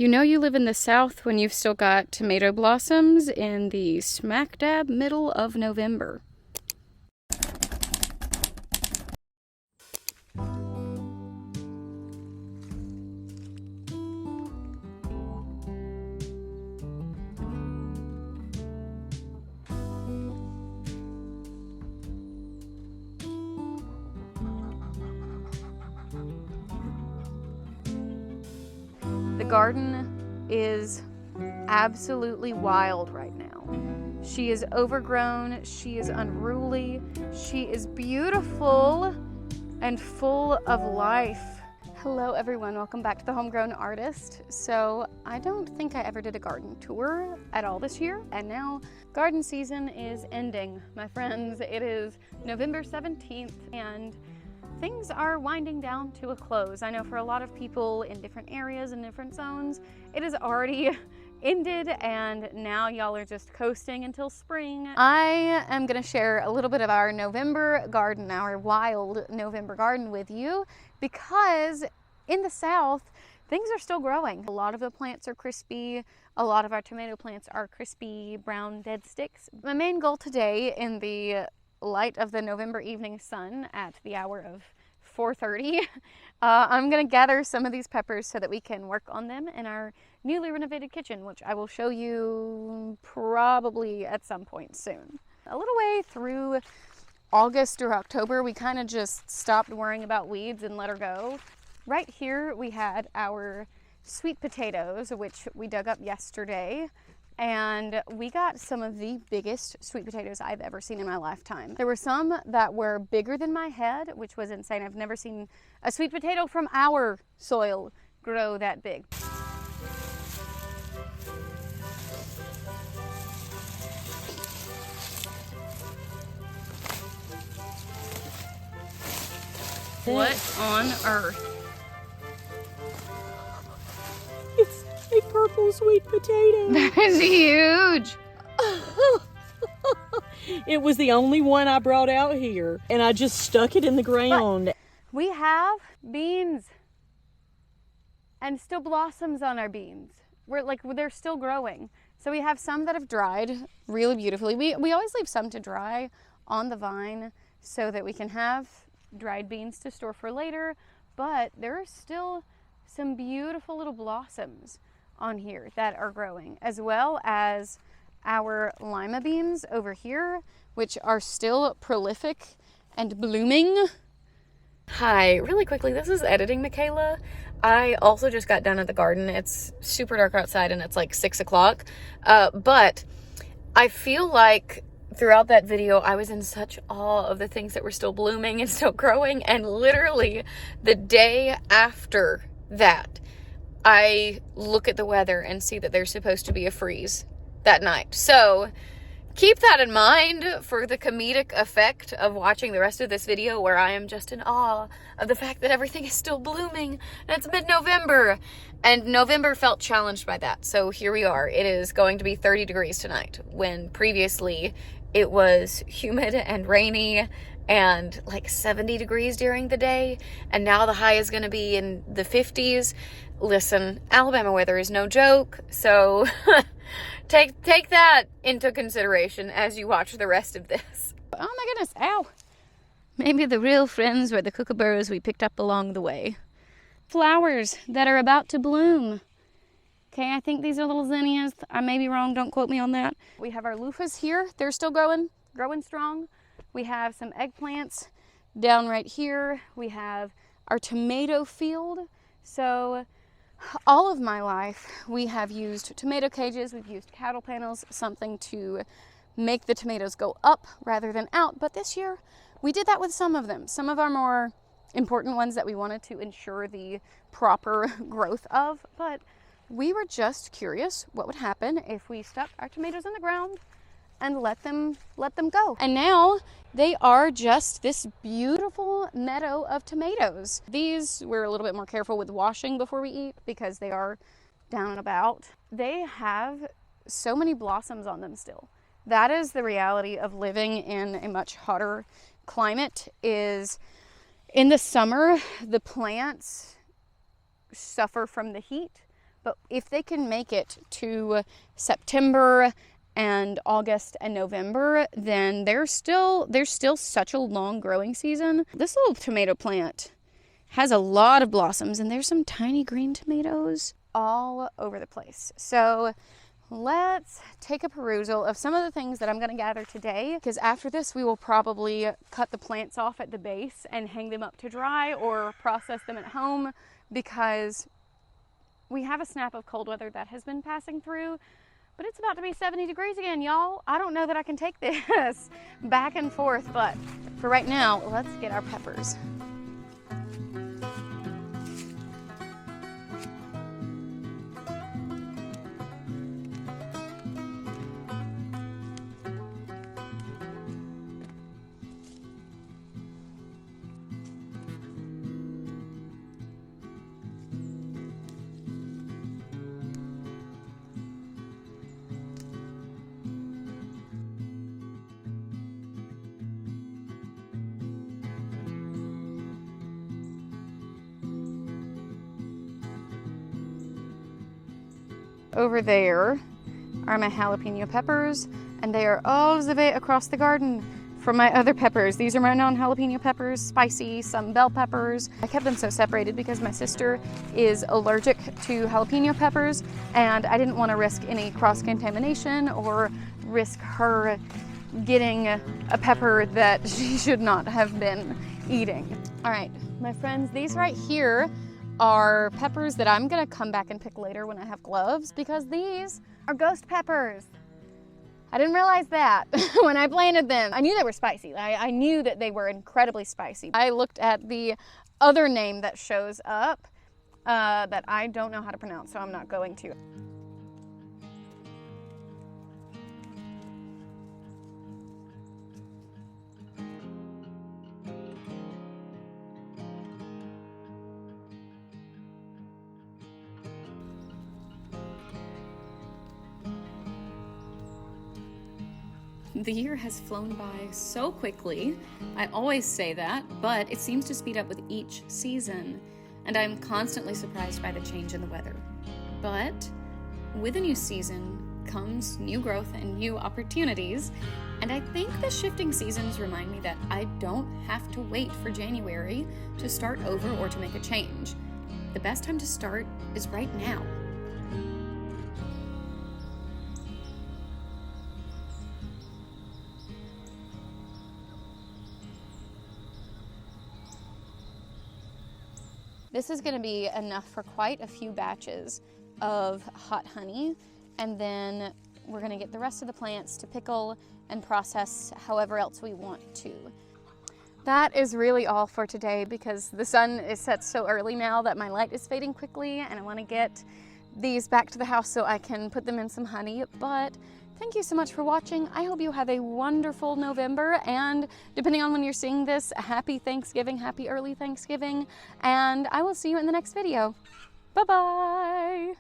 You know you live in the South when you've still got tomato blossoms in the smack dab middle of November. The garden is absolutely wild right now. She is overgrown, she is unruly, she is beautiful and full of life. Hello everyone, welcome back to The Homegrown Artist. So I don't think I ever did a garden tour at all this year, and now garden season is ending, my friends. It is November 17th and things are winding down to a close. I know for a lot of people in different areas and different zones, it has already ended and now y'all are just coasting until spring. I am gonna share a little bit of our November garden, our wild November garden with you, because in the South, things are still growing. A lot of the plants are crispy. A lot of our tomato plants are crispy, brown, dead sticks. My main goal today in the light of the November evening sun at the hour of 4:30, I'm gonna gather some of these peppers so that we can work on them in our newly renovated kitchen, which I will show you probably at some point soon. A little way through August or October, we kind of just stopped worrying about weeds and let her go. Right here we had our sweet potatoes, which we dug up yesterday. And we got some of the biggest sweet potatoes I've ever seen in my lifetime. There were some that were bigger than my head, which was insane. I've never seen a sweet potato from our soil grow that big. What on earth? It's a purple sweet potato. That is huge. It was the only one I brought out here, and I just stuck it in the ground. But we have beans and still blossoms on our beans. They're still growing. So we have some that have dried really beautifully. We always leave some to dry on the vine so that we can have dried beans to store for later, but there are still some beautiful little blossoms on here that are growing, as well as our lima beans over here, which are still prolific and blooming. Hi, really quickly, this is editing Michaela. I also just got done at the garden. It's super dark outside and it's like 6 o'clock, but I feel like throughout that video, I was in such awe of the things that were still blooming and still growing, and literally the day after that, I look at the weather and see that there's supposed to be a freeze that night. So keep that in mind for the comedic effect of watching the rest of this video, where I am just in awe of the fact that everything is still blooming and it's mid-November, and November felt challenged by that. So here we are. It is going to be 30 degrees tonight, when previously it was humid and rainy and like 70 degrees during the day, and now the high is going to be in the 50s. Listen, Alabama weather is no joke, so take that into consideration as you watch the rest of this. Oh my goodness, ow. Maybe the real friends were the kookaburras we picked up along the way. Flowers that are about to bloom. Okay, I think these are little zinnias. I may be wrong, don't quote me on that. We have our loofahs here. They're still growing strong. We have some eggplants down right here. We have our tomato field. So all of my life, we have used tomato cages. We've used cattle panels, something to make the tomatoes go up rather than out. But this year, we did that with some of them. Some of our more important ones that we wanted to ensure the proper growth of. But we were just curious what would happen if we stuck our tomatoes in the ground and let them go. And now they are just this beautiful meadow of tomatoes. These we're a little bit more careful with washing before we eat because they are down and about. They have so many blossoms on them still. That is the reality of living in a much hotter climate, is in the summer, the plants suffer from the heat, But if they can make it to September and August and November, then there's still such a long growing season. This little tomato plant has a lot of blossoms, and there's some tiny green tomatoes all over the place. So let's take a perusal of some of the things that I'm going to gather today, because after this we will probably cut the plants off at the base and hang them up to dry or process them at home, because we have a snap of cold weather that has been passing through, but it's about to be 70 degrees again, y'all. I don't know that I can take this back and forth, but for right now, let's get our peppers. Over there are my jalapeno peppers, and they are all the way across the garden from my other peppers. These are my non-jalapeno peppers, spicy, some bell peppers. I kept them so separated because my sister is allergic to jalapeno peppers, and I didn't want to risk any cross-contamination or risk her getting a pepper that she should not have been eating. All right, my friends, these right here are peppers that I'm gonna come back and pick later when I have gloves, because these are ghost peppers. I didn't realize that when I planted them. I knew they were spicy. I knew that they were incredibly spicy. I looked at the other name that shows up that I don't know how to pronounce, so I'm not going to. The year has flown by so quickly. I always say that, but it seems to speed up with each season, and I'm constantly surprised by the change in the weather. But with a new season comes new growth and new opportunities, and I think the shifting seasons remind me that I don't have to wait for January to start over or to make a change. The best time to start is right now. This is going to be enough for quite a few batches of hot honey, and then we're going to get the rest of the plants to pickle and process however else we want to. That is really all for today, because the sun is set so early now that my light is fading quickly, and I want to get these back to the house so I can put them in some honey. But thank you so much for watching. I hope you have a wonderful November, and depending on when you're seeing this, a happy Thanksgiving, happy early Thanksgiving, and I will see you in the next video. Bye-bye.